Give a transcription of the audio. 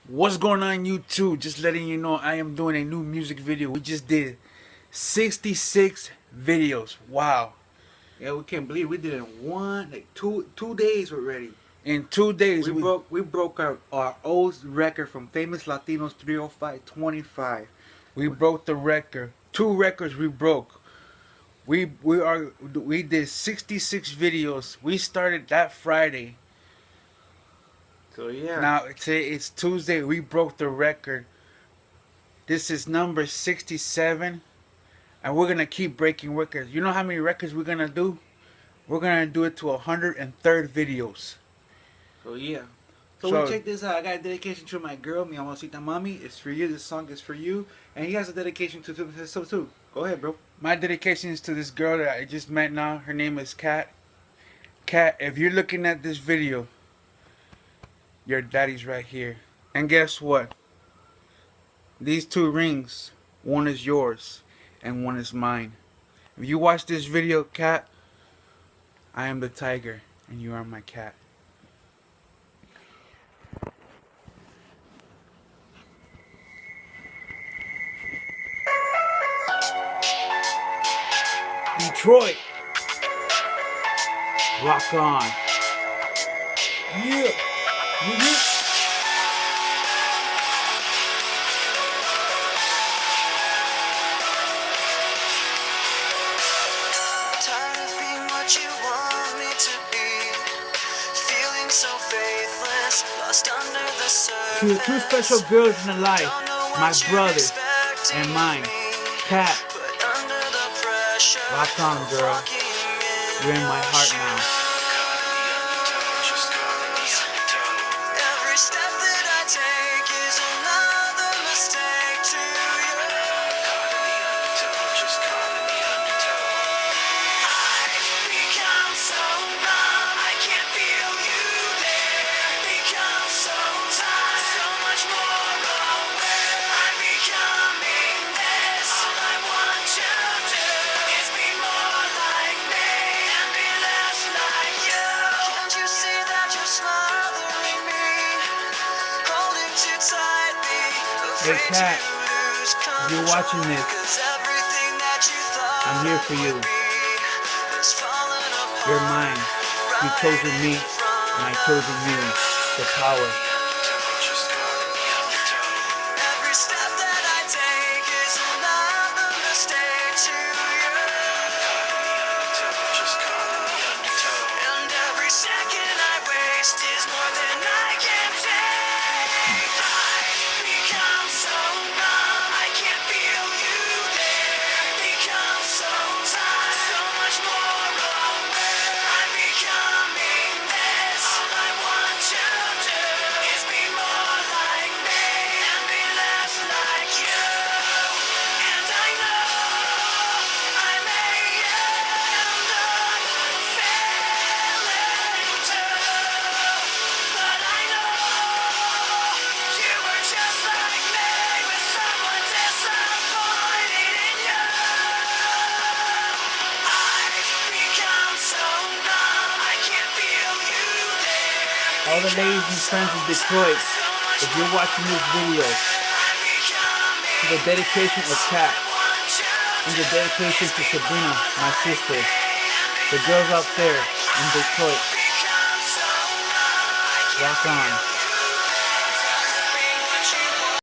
What's going on YouTube? Just letting you know I am doing a new music video. We just did 66 videos. Wow. Yeah, we can't believe we did it in two days already. In 2 days We broke our old record from Famous Latinos 305-25. we broke the record. 2 records we broke. We did 66 videos. We started that Friday. So yeah. Now today it's Tuesday. We broke the record. This is number 67. And we're gonna keep breaking records. You know how many records we're gonna do? We're gonna do it to 103rd videos. So yeah. So check this out. I got a dedication to my girl, mi amorcita mami. It's for you. This song is for you. And he has a dedication to himself too. Go ahead, bro. My dedication is to this girl that I just met now. Her name is Kat. Kat, if you're looking at this video, your daddy's right here. And guess what? These 2 rings, one is yours and one is mine. If you watch this video, Kat, I am the tiger and you are my cat. Detroit, rock on. Yeah. Tired of being what you want me to be, feeling so faithless, lost under the surface. To the 2 special girls in the life, my brothers and mine, Kat, rock on, girl. You're in my heart now. Every step that I take is another mistake to you. I've become so numb, I can't feel you there. Become so tired, so much more aware. I'm becoming this. All I want you to do is be more like me and be less like you. Can't you see that you're smothering me, holding too tightly, Hey, afraid Kat, to lose if you're watching this, control, 'cause everything that you thought I'm here for you. would be is falling apart. You're mine. You chose me, and I chose you. The power. Every step that I take is another mistake to you. And every second I waste is more than I can take. I've become so numb, I can't feel you there. Become so tired, so much more aware. I'm becoming this. All I want you to do is be more like me and be less like you. And I know I may end up failing too, but I know you were just like me, with someone disappointed in you. I've become so numb, I can't feel you there. All the ladies and friends of Detroit, if you're watching this video, to the dedication of Kat, and the dedication to Sabrina, my sister, the girls out there in Detroit, rock on.